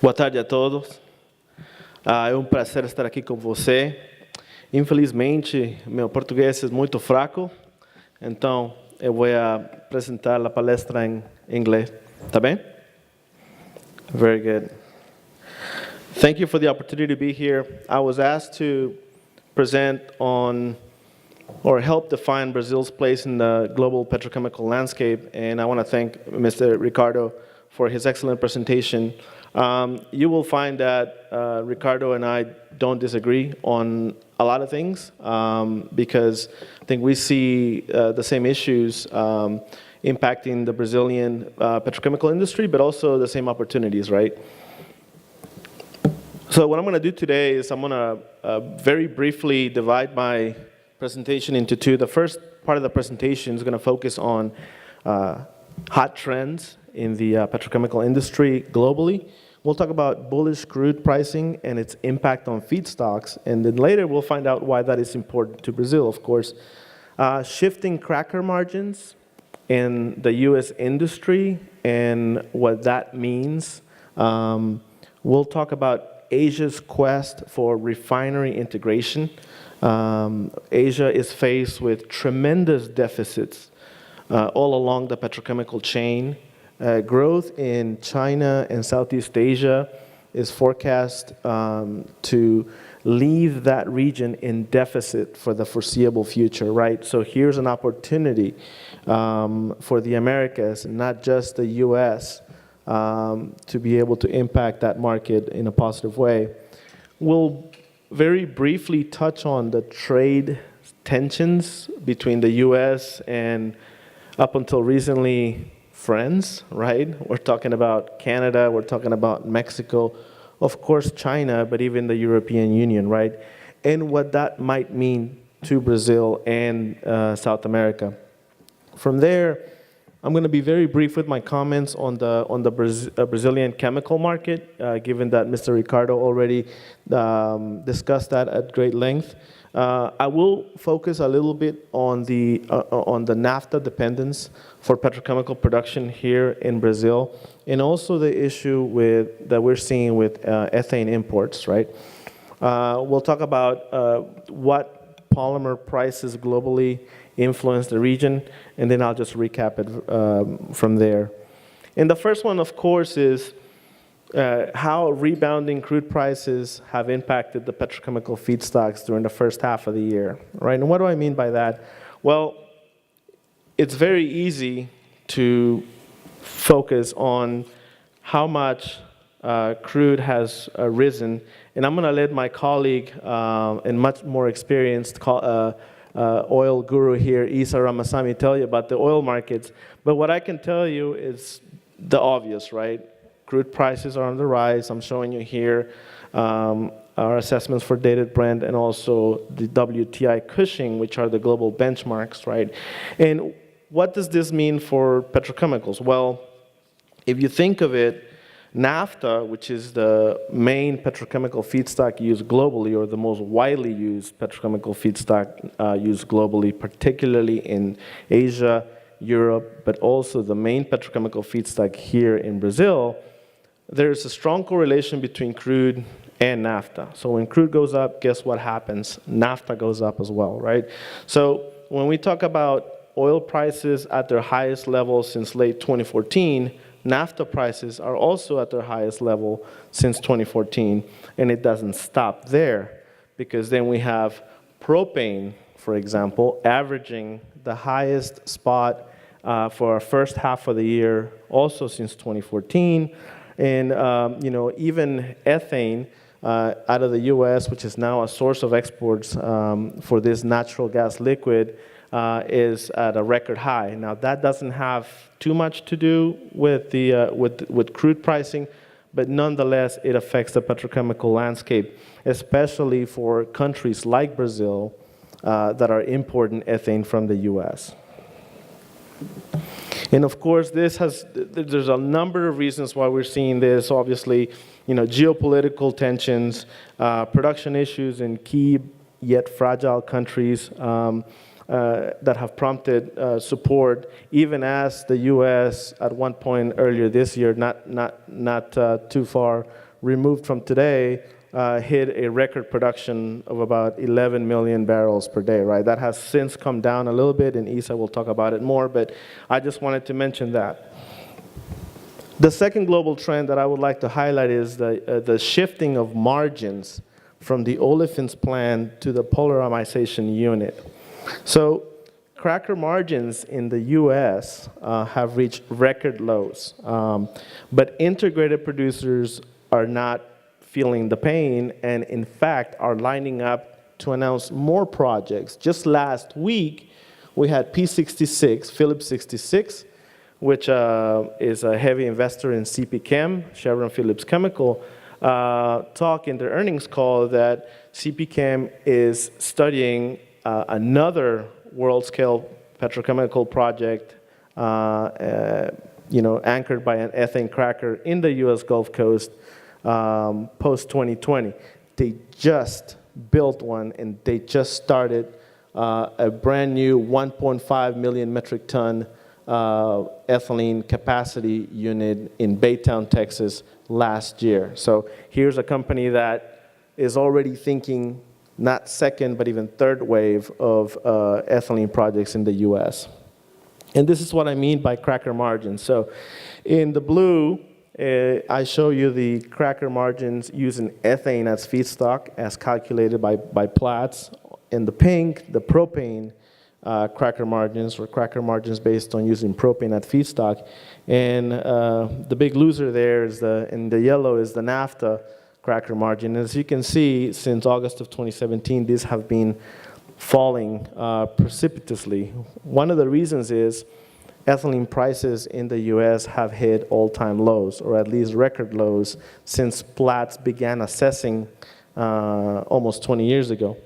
Boa tarde a todos. É um prazer estar aqui com você. Infelizmente, meu português é muito fraco, então eu vou apresentar a palestra em inglês. Tá bem? Very good. Thank you for the opportunity to be here. I was asked to present on or help define Brazil's place in the global petrochemical landscape, and I want to thank Mr. Ricardo for his excellent presentation. You will find that Ricardo and I don't disagree on a lot of things because I think we see the same issues impacting the Brazilian petrochemical industry, but also the same opportunities, right? So what I'm going to do today is I'm going to very briefly divide my presentation into two. The first part of the presentation is going to focus on hot trends in the petrochemical industry globally. We'll talk about bullish crude pricing and its impact on feedstocks, and then later we'll find out why that is important to Brazil, of course. Shifting cracker margins in the U.S. industry and what that means. We'll talk about Asia's quest for refinery integration. Asia is faced with tremendous deficits all along the petrochemical chain. Growth in China and Southeast Asia is forecast to leave that region in deficit for the foreseeable future, right? So here's an opportunity for the Americas, not just the U.S., to be able to impact that market in a positive way. We'll very briefly touch on the trade tensions between the U.S. and, up until recently, friends, right? We're talking about Canada, we're talking about Mexico, of course China, but even the European Union, right? And what that might mean to Brazil and South America. From there, I'm going to be very brief with my comments on the Brazilian chemical market, given that Mr. Ricardo already discussed that at great length. I will focus a little bit on the Nafta dependence for petrochemical production here in Brazil, and also the issue that we're seeing with ethane imports, right? We'll talk about what polymer prices globally influence the region, and then I'll just recap it from there. And the first one, of course, is how rebounding crude prices have impacted the petrochemical feedstocks during the first half of the year, right? And what do I mean by that? Well, it's very easy to focus on how much crude has risen, and I'm going to let my colleague and much more experienced oil guru here, Isa Ramasamy, tell you about the oil markets. But what I can tell you is the obvious, right? Crude prices are on the rise. I'm showing you here our assessments for dated Brent and also the WTI Cushing, which are the global benchmarks, right? And what does this mean for petrochemicals? Well, if you think of it, Nafta, which is the main petrochemical feedstock used globally, or the most widely used petrochemical feedstock used globally, particularly in Asia, Europe, but also the main petrochemical feedstock here in Brazil, there's a strong correlation between crude and Nafta. So when crude goes up, guess what happens? Nafta goes up as well, right? So when we talk about oil prices at their highest level since late 2014, Nafta prices are also at their highest level since 2014, and it doesn't stop there, because then we have propane, for example, averaging the highest spot for our first half of the year also since 2014. And even ethane out of the U.S., which is now a source of exports for this natural gas liquid, is at a record high. Now, that doesn't have too much to do with with crude pricing, but nonetheless, it affects the petrochemical landscape, especially for countries like Brazil that are importing ethane from the U.S. And of course, there's a number of reasons why we're seeing this. Obviously, geopolitical tensions, production issues in key yet fragile countries that have prompted support, even as the U.S. at one point earlier this year, not too far removed from today, hit a record production of about 11 million barrels per day, right? That has since come down a little bit, and Isa will talk about it more, but I just wanted to mention that. The second global trend that I would like to highlight is the shifting of margins from the olefins plant to the polymerization unit. So cracker margins in the US have reached record lows, but integrated producers are not feeling the pain, and in fact are lining up to announce more projects. Just last week, we had P66, Phillips 66, which is a heavy investor in CP Chem, Chevron Phillips Chemical, talk in their earnings call that CP Chem is studying another world-scale petrochemical project, anchored by an ethane cracker in the U.S. Gulf Coast, post-2020. They just built one, and they just started a brand new 1.5 million metric ton ethylene capacity unit in Baytown, Texas last year. So here's a company that is already thinking not second, but even third wave of ethylene projects in the US. And this is what I mean by cracker margins. So in the blue, I show you the cracker margins using ethane as feedstock as calculated by PLATTS. In the pink, the propane cracker margins, or cracker margins based on using propane at feedstock. And the big loser there is in the yellow is the Nafta cracker margin. As you can see, since August of 2017, these have been falling precipitously. One of the reasons is ethylene prices in the US have hit all-time lows, or at least record lows, since PLATTS began assessing almost 20 years ago.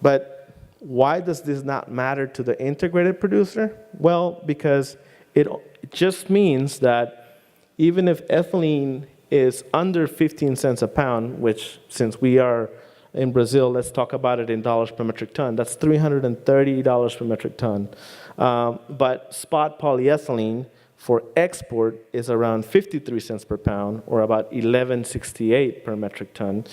But why does this not matter to the integrated producer? Well, because it just means that even if ethylene is under 15 cents a pound, which since we are in Brazil, let's talk about it in dollars per metric ton. That's $330 per metric ton. But spot polyethylene for export is around 53 cents per pound, or about $11.68 per metric ton.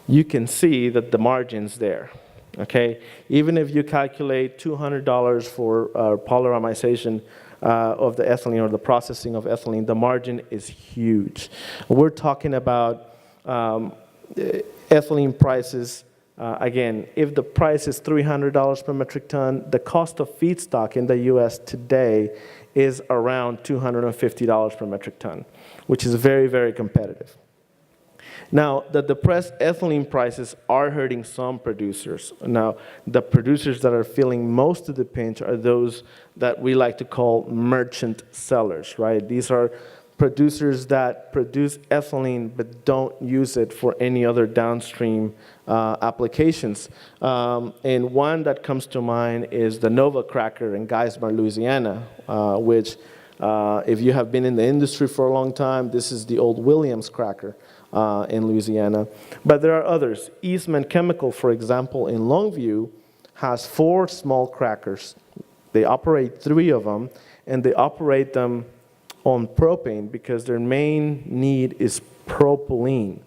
You can see that the margin's there. Okay, even if you calculate $200 for polymerization of the ethylene, or the processing of ethylene, the margin is huge. We're talking about ethylene prices. Again, if the price is $300 per metric ton, the cost of feedstock in the US today is around $250 per metric ton, which is very, very competitive. Now, the depressed ethylene prices are hurting some producers. Now, the producers that are feeling most of the pinch are those that we like to call merchant sellers, right? These are producers that produce ethylene but don't use it for any other downstream applications. And one that comes to mind is the Nova cracker in Geismar, Louisiana, which if you have been in the industry for a long time, this is the old Williams cracker in Louisiana. But there are others. Eastman Chemical, for example, in Longview, has 4 small crackers. They operate 3 of them, and they operate them on propane because their main need is propylene.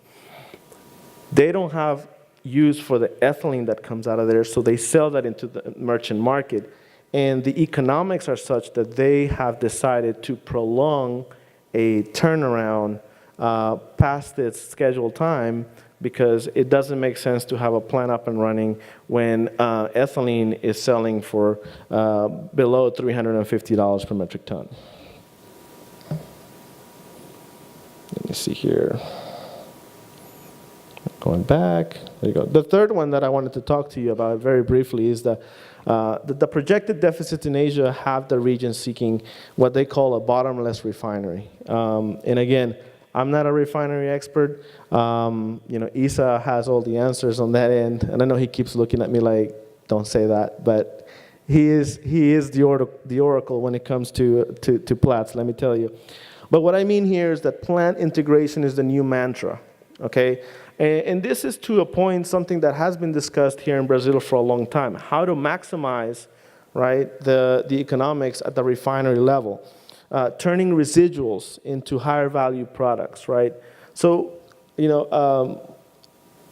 They don't have use for the ethylene that comes out of there, so they sell that into the merchant market. And the economics are such that they have decided to prolong a turnaround past its scheduled time, because it doesn't make sense to have a plant up and running when ethylene is selling for below $350 per metric ton. Let me see here. Going back, there you go. The third one that I wanted to talk to you about very briefly is the projected deficits in Asia have the region seeking what they call a bottomless refinery. And again, I'm not a refinery expert. Isa has all the answers on that end, and I know he keeps looking at me like, don't say that, but he is the oracle when it comes to PLATTS, let me tell you. But what I mean here is that plant integration is the new mantra, okay? And this is to a point something that has been discussed here in Brazil for a long time, how to maximize, right, the economics at the refinery level, turning residuals into higher value products, right? So you know,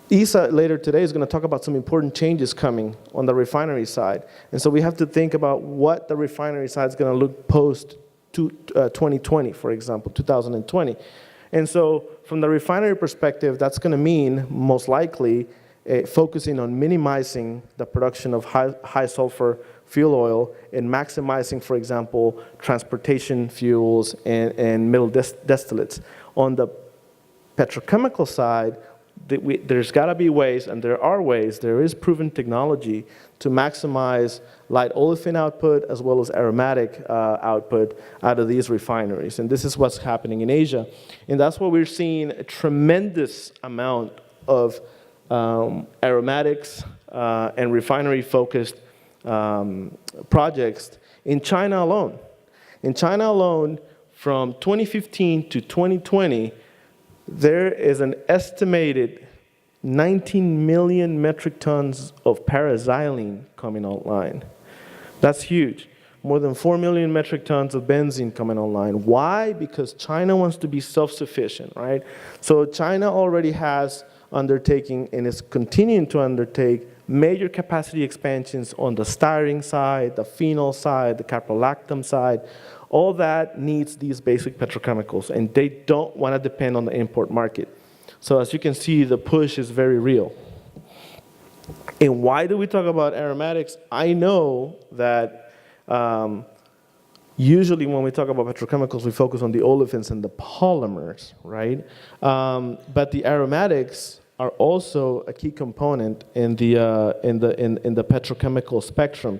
Isa later today is going to talk about some important changes coming on the refinery side. And so we have to think about what the refinery side is going to look post 2020, for example, 2020. And so from the refinery perspective, that's going to mean, most likely, focusing on minimizing the production of high sulfur fuel oil and maximizing, for example, transportation fuels and middle distillates. On the petrochemical side, there's got to be ways, and there are ways, there is proven technology to maximize light olefin output as well as aromatic output out of these refineries. And this is what's happening in Asia. And that's why we're seeing a tremendous amount of aromatics and refinery-focused projects in China alone. In China alone, from 2015 to 2020, there is an estimated 19 million metric tons of paraxylene coming online. That's huge. More than 4 million metric tons of benzene coming online. Why? Because China wants to be self-sufficient, right? So China already has undertaking and is continuing to undertake major capacity expansions on the styrene side, the phenol side, the caprolactam side. All that needs these basic petrochemicals, and they don't want to depend on the import market. So as you can see, the push is very real. And why do we talk about aromatics? I know that usually when we talk about petrochemicals, we focus on the olefins and the polymers, right? But the aromatics are also a key component in the petrochemical spectrum.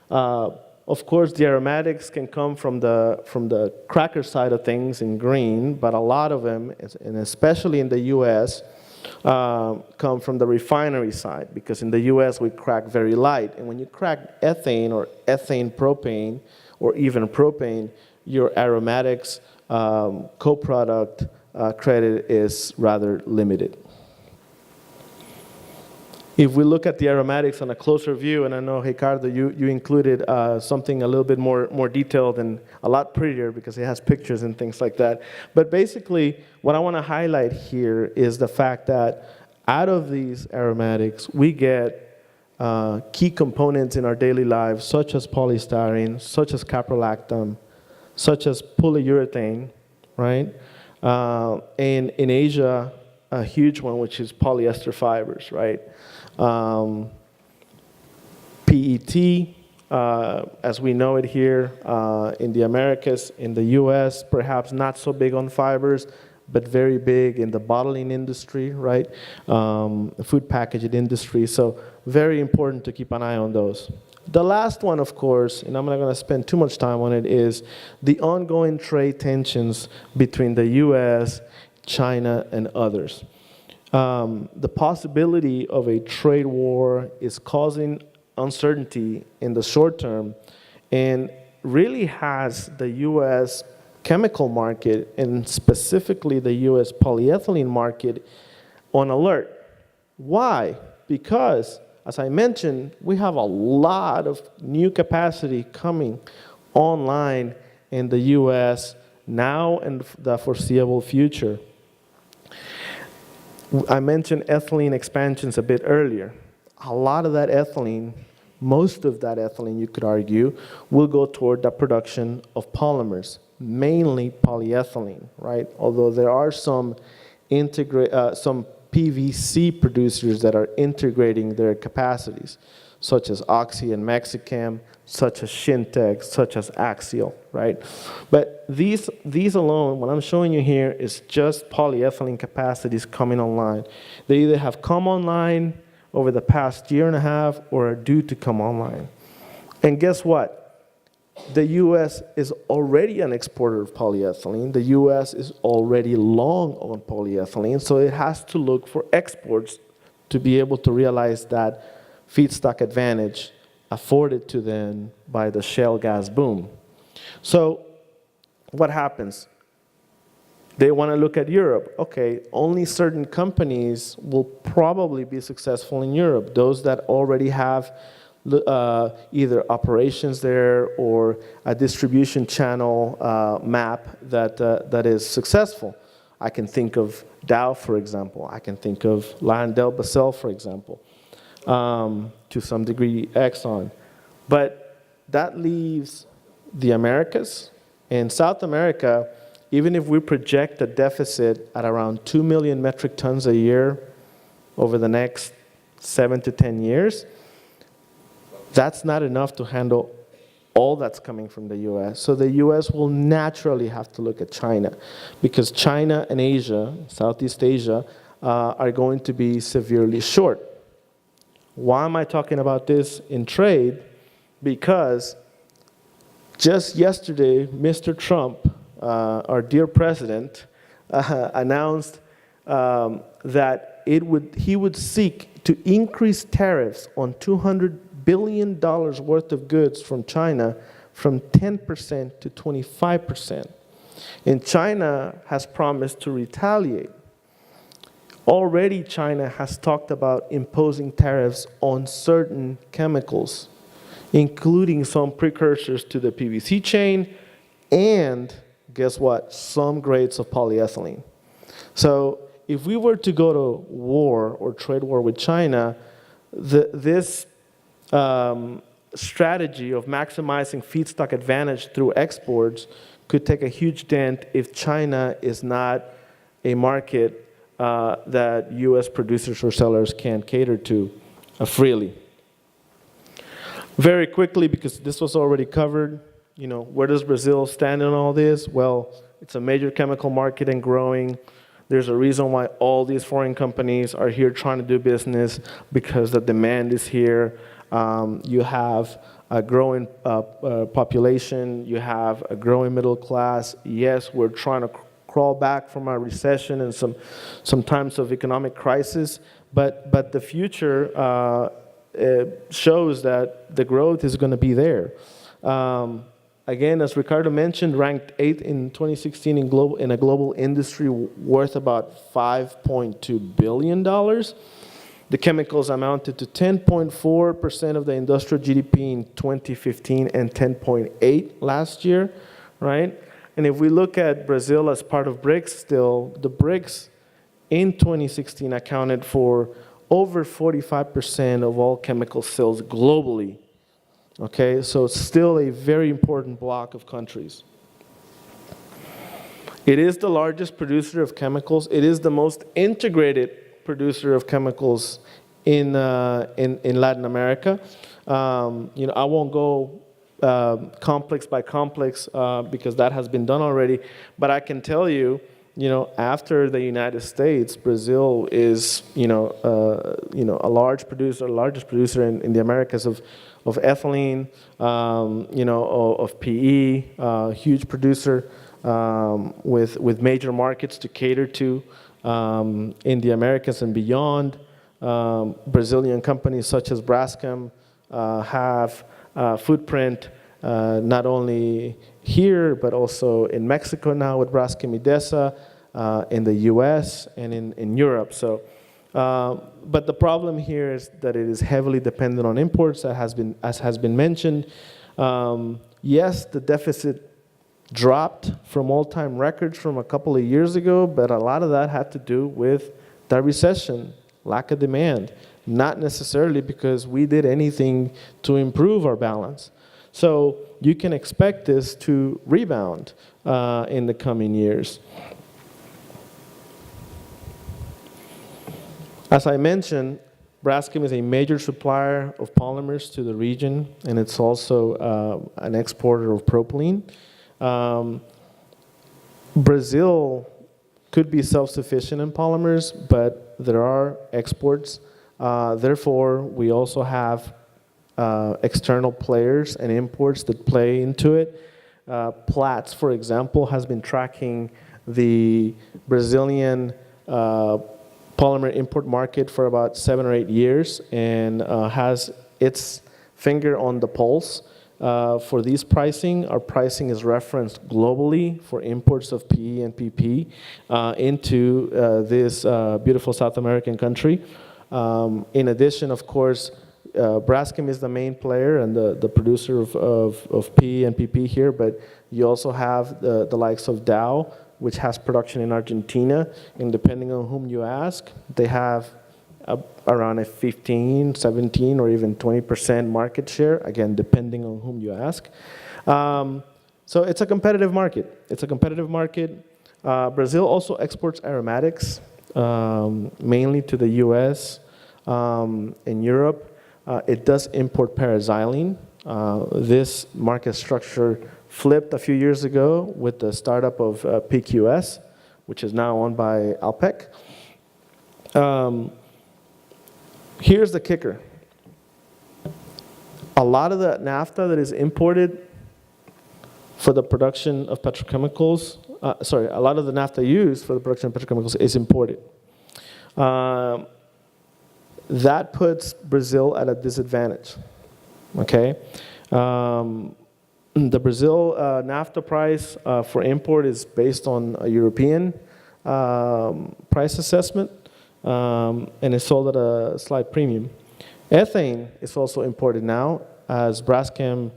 Of course, the aromatics can come from the cracker side of things in green, but a lot of them, and especially in the U.S., come from the refinery side, because in the U.S. we crack very light. And when you crack ethane or ethane propane, or even propane, your aromatics co-product credit is rather limited. If we look at the aromatics on a closer view, and I know, Ricardo, you included something a little bit more detailed and a lot prettier because it has pictures and things like that. But basically, what I want to highlight here is the fact that out of these aromatics, we get key components in our daily lives, such as polystyrene, such as caprolactam, such as polyurethane, right? And in Asia, a huge one, which is polyester fibers, right? PET, as we know it here in the Americas, in the US, perhaps not so big on fibers, but very big in the bottling industry, right? The food packaging industry, so very important to keep an eye on those. The last one, of course, and I'm not going to spend too much time on it, is the ongoing trade tensions between the US, China, and others. The possibility of a trade war is causing uncertainty in the short term and really has the U.S. chemical market, and specifically the U.S. polyethylene market, on alert. Why? Because, as I mentioned, we have a lot of new capacity coming online in the U.S. now and the foreseeable future. I mentioned ethylene expansions a bit earlier. A lot of that ethylene, most of that ethylene, you could argue, will go toward the production of polymers, mainly polyethylene, right? Although there are some PVC producers that are integrating their capacities, such as Oxy and Mexichem, such as Shintech, such as Axial, right? But these alone, what I'm showing you here is just polyethylene capacities coming online. They either have come online over the past year and a half or are due to come online. And guess what? The U.S. is already an exporter of polyethylene. The U.S. is already long on polyethylene, so it has to look for exports to be able to realize that feedstock advantage afforded to them by the shale gas boom. So what happens? They want to look at Europe. Okay, only certain companies will probably be successful in Europe. Those that already have either operations there or a distribution channel map that is successful. I can think of Dow, for example. I can think of LyondellBasell, for example. To some degree, Exxon. But that leaves the Americas. In South America, even if we project a deficit at around 2 million metric tons a year over the next 7 to 10 years, that's not enough to handle all that's coming from the US. So the US will naturally have to look at China, because China and Asia, Southeast Asia, are going to be severely short. Why am I talking about this in trade? Because just yesterday, Mr. Trump, our dear president, announced that he would seek to increase tariffs on $200 billion worth of goods from China from 10% to 25%. And China has promised to retaliate. Already China has talked about imposing tariffs on certain chemicals, including some precursors to the PVC chain, and guess what? Some grades of polyethylene. So if we were to go to war or trade war with China, this strategy of maximizing feedstock advantage through exports could take a huge dent if China is not a market that US producers or sellers can cater to freely. Very quickly, because this was already covered, where does Brazil stand in all this? Well, it's a major chemical market and growing. There's a reason why all these foreign companies are here trying to do business, because the demand is here. You have a growing population. You have a growing middle class. Yes, we're trying to crawl back from our recession and some times of economic crisis, but the future shows that the growth is going to be there. Again, as Ricardo mentioned, ranked 8th in 2016 in a global industry worth about $5.2 billion. The chemicals amounted to 10.4% of the industrial GDP in 2015 and 10.8% last year, right? And if we look at Brazil as part of BRICS still, the BRICS in 2016 accounted for over 45% of all chemical sales globally. Okay, so it's still a very important block of countries. It is the largest producer of chemicals. It is the most integrated producer of chemicals in Latin America. I won't go complex by complex because that has been done already. But I can tell you, after the United States, Brazil is, a largest producer in the Americas of ethylene, of PE, huge producer with major markets to cater to in the Americas and beyond. Brazilian companies such as Braskem have footprint not only here, but also in Mexico now with Braskem Idesa, in the US and in Europe. So, but the problem here is that it is heavily dependent on imports, as has been mentioned. Yes, the deficit dropped from all-time records from a couple of years ago, but a lot of that had to do with the recession, lack of demand, not necessarily because we did anything to improve our balance. So you can expect this to rebound in the coming years. As I mentioned, Braskem is a major supplier of polymers to the region, and it's also an exporter of propylene. Brazil could be self-sufficient in polymers, but there are exports. Therefore, we also have external players and imports that play into it. PLATTS, for example, has been tracking the Brazilian polymer import market for about 7 or 8 years and has its finger on the pulse. For these pricing, our pricing is referenced globally for imports of PE and PP into this beautiful South American country. In addition, of course, Braskem is the main player and the producer of PE and PP here, but you also have the likes of Dow which has production in Argentina, and depending on whom you ask, they have around a 15, 17, or even 20% market share, again, depending on whom you ask. So it's a competitive market. It's a competitive market. Brazil also exports aromatics, mainly to the US and Europe. It does import paraxylene. This market structure flipped a few years ago with the startup of PQS, which is now owned by Alpec. Here's the kicker. A lot of the naphtha that is imported for the production of petrochemicals, a lot of the naphtha used for the production of petrochemicals is imported. That puts Brazil at a disadvantage, okay? The Brazil naphtha price for import is based on a European price assessment, and it's sold at a slight premium. Ethane is also imported now as Braskem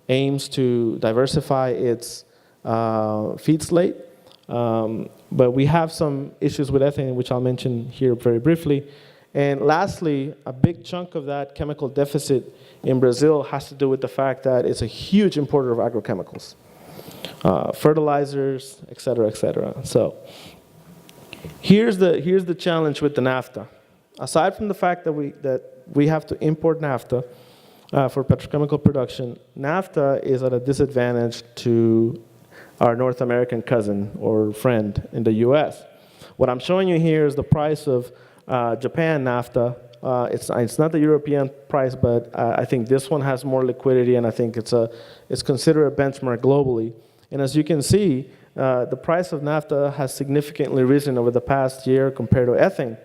aims to diversify its feed slate. But we have some issues with ethane, which I'll mention here very briefly. And lastly, a big chunk of that chemical deficit in Brazil has to do with the fact that it's a huge importer of agrochemicals, fertilizers, et cetera, et cetera. So here's the challenge with the naphtha. Aside from the fact that we have to import naphtha for petrochemical production, naphtha is at a disadvantage to our North American cousin or friend in the US. What I'm showing you here is the price of Japan naphtha. It's not the European price, but I think this one has more liquidity, and I think it's considered a benchmark globally. And as you can see, the price of naphtha has significantly risen over the past year compared to ethane.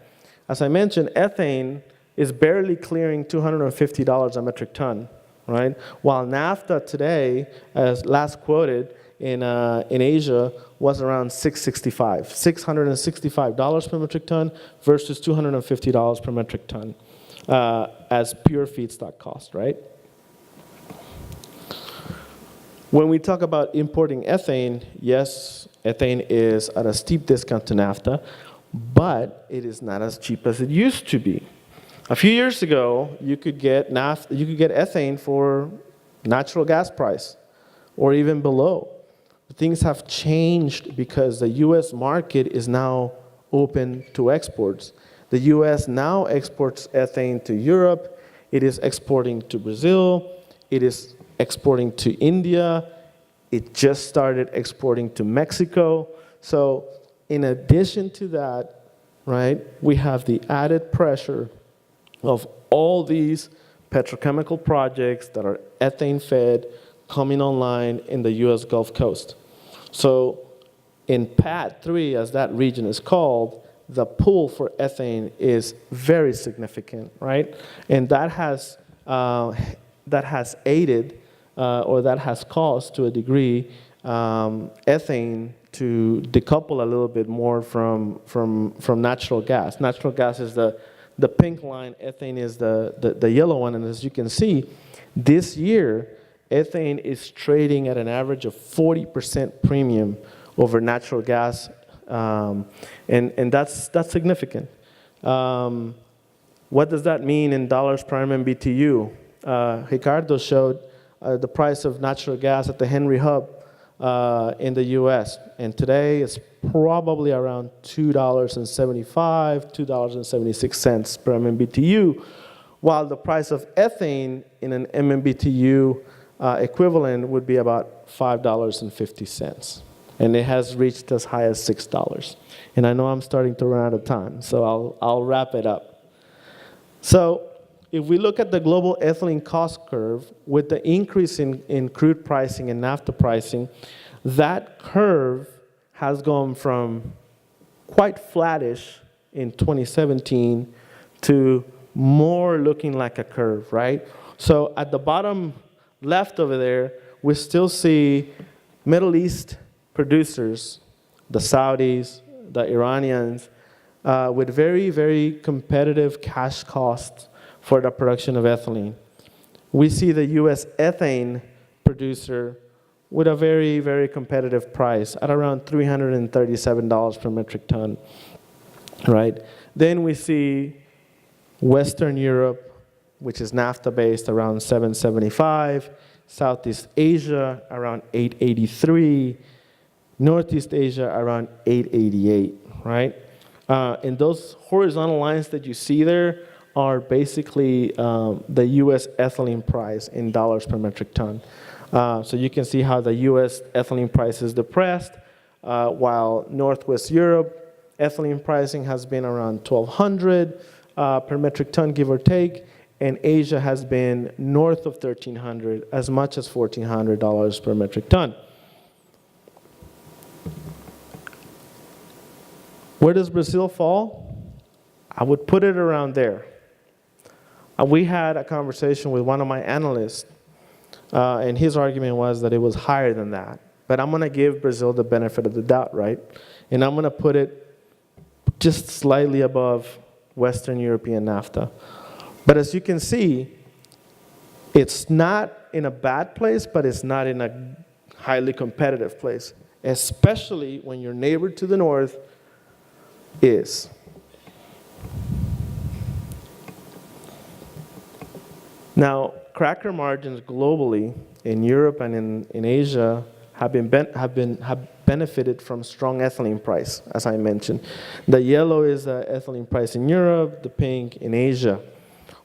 As I mentioned, ethane is barely clearing $250 a metric ton, right? While naphtha today, as last quoted in Asia, was around $665 per metric ton versus $250 per metric ton as pure feedstock cost, right? When we talk about importing ethane, yes, ethane is at a steep discount to naphtha, but it is not as cheap as it used to be. A few years ago, you could get ethane for natural gas price or even below. Things have changed because the US market is now open to exports. The US now exports ethane to Europe. It is exporting to Brazil. It is exporting to India. It just started exporting to Mexico. So in addition to that, right, we have the added pressure of all these petrochemical projects that are ethane fed coming online in the US Gulf Coast. So in PAT 3, as that region is called, the pull for ethane is very significant, right? And that has aided or that has caused, to a degree, ethane to decouple a little bit more from natural gas. Natural gas is the pink line, ethane is the yellow one, and as you can see, this year, ethane is trading at an average of 40% premium over natural gas, and that's significant. What does that mean in dollars per MMBTU? Ricardo showed the price of natural gas at the Henry Hub in the US, and today it's probably around $2.75, $2.76 per MMBTU, while the price of ethane in an MMBTU equivalent would be about $5.50. And it has reached as high as $6. And I know I'm starting to run out of time, so I'll wrap it up. So if we look at the global ethylene cost curve, with the increase in crude pricing and naphtha pricing, that curve has gone from quite flattish in 2017 to more looking like a curve, right? So at the bottom left over there, we still see Middle East producers, the Saudis, the Iranians, with very, very competitive cash costs for the production of ethylene. We see the US ethane producer with a very, very competitive price at around $337 per metric ton, right? Then we see Western Europe, which is Nafta based, around 775, Southeast Asia around 883, Northeast Asia around 888, right? And those horizontal lines that you see there are basically the US ethylene price in dollars per metric ton. So you can see how the US ethylene price is depressed, while Northwest Europe ethylene pricing has been around 1,200 per metric ton, give or take, and Asia has been north of 1,300, as much as $1,400 per metric ton. Where does Brazil fall? I would put it around there. We had a conversation with one of my analysts, and his argument was that it was higher than that. But I'm going to give Brazil the benefit of the doubt, right? And I'm going to put it just slightly above Western European Nafta. But as you can see, it's not in a bad place, but it's not in a highly competitive place, especially when your neighbor to the north is. Now, cracker margins globally in Europe and in Asia have benefited from strong ethylene price, as I mentioned. The yellow is the ethylene price in Europe, the pink in Asia,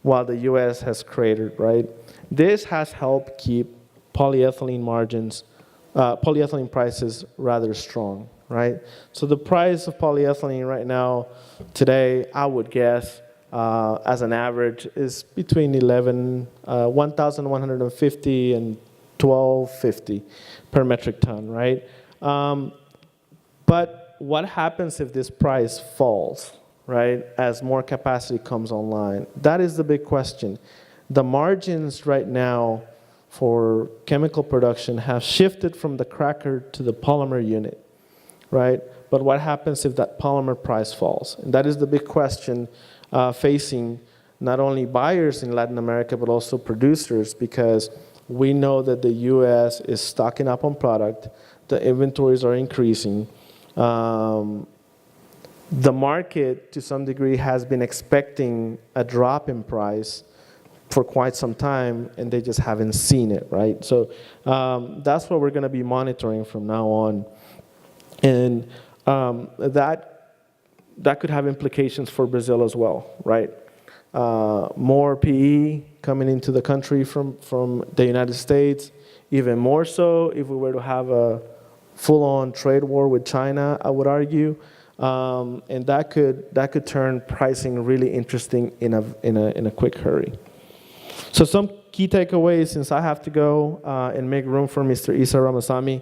while the US has cratered, right? This has helped keep polyethylene margins, polyethylene prices rather strong, right? So the price of polyethylene right now, today, I would guess, as an average, is between 1,150 and 1,250 per metric ton, right? But what happens if this price falls, right, as more capacity comes online? That is the big question. The margins right now for chemical production have shifted from the cracker to the polymer unit, right? But what happens if that polymer price falls? And that is the big question facing not only buyers in Latin America, but also producers, because we know that the US is stocking up on product, the inventories are increasing. The market, to some degree, has been expecting a drop in price for quite some time, and they just haven't seen it, right? So that's what we're going to be monitoring from now on. And that could have implications for Brazil as well, right? More PE coming into the country from the United States, even more so if we were to have a full-on trade war with China, I would argue. And that could turn pricing really interesting in a quick hurry. So some key takeaways, since I have to go and make room for Mr. Isa Ramasamy.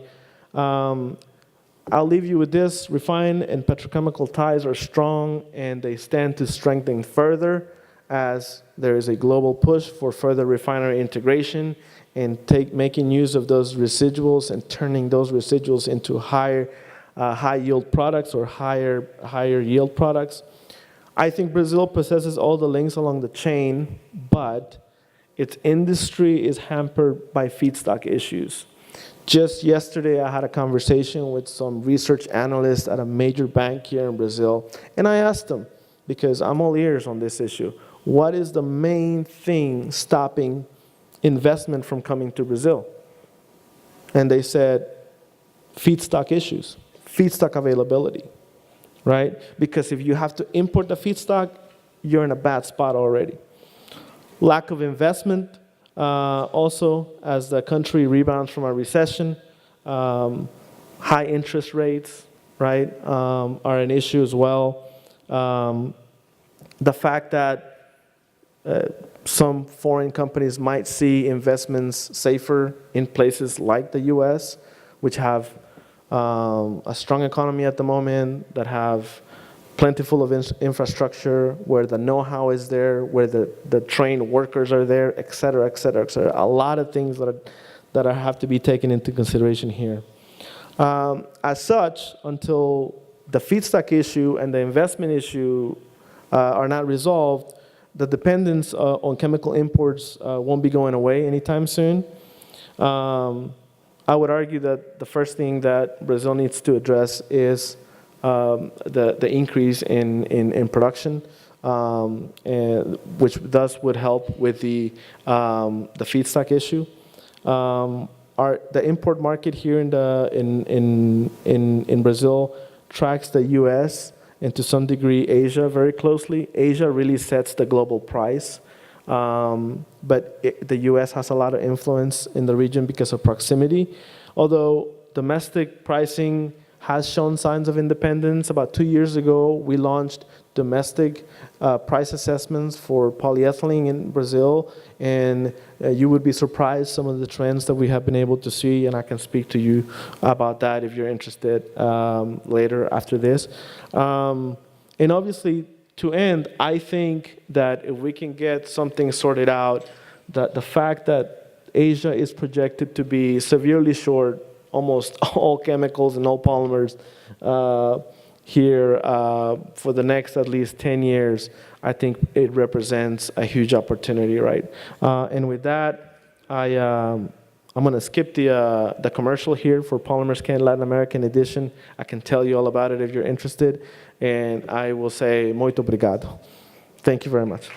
I'll leave you with this. Refined and petrochemical ties are strong, and they stand to strengthen further as there is a global push for further refinery integration and making use of those residuals and turning those residuals into high yield products or higher yield products. I think Brazil possesses all the links along the chain, but its industry is hampered by feedstock issues. Just yesterday, I had a conversation with some research analysts at a major bank here in Brazil, and I asked them, because I'm all ears on this issue, what is the main thing stopping investment from coming to Brazil? And they said, feedstock issues, feedstock availability, right? Because if you have to import the feedstock, you're in a bad spot already. Lack of investment, also, as the country rebounds from a recession, high interest rates, right, are an issue as well. The fact that some foreign companies might see investments safer in places like the US, which have a strong economy at the moment, that have plentiful of infrastructure, where the know-how is there, where the trained workers are there, et cetera, et cetera, et cetera. A lot of things that have to be taken into consideration here. As such, until the feedstock issue and the investment issue are not resolved, the dependence on chemical imports won't be going away anytime soon. I would argue that the first thing that Brazil needs to address is the increase in production, which thus would help with the feedstock issue. The import market here in Brazil tracks the U.S. and to some degree Asia very closely. Asia really sets the global price, but the U.S. has a lot of influence in the region because of proximity. Although domestic pricing has shown signs of independence. About 2 years ago, we launched domestic price assessments for polyethylene in Brazil, and you would be surprised some of the trends that we have been able to see, and I can speak to you about that if you're interested later after this. And obviously, to end, I think that if we can get something sorted out, that the fact that Asia is projected to be severely short almost all chemicals and all polymers here for the next at least 10 years, I think it represents a huge opportunity, right? And with that, I'm going to skip the commercial here for Polymers Can Latin American edition. I can tell you all about it if you're interested, and I will say muito obrigado. Thank you very much.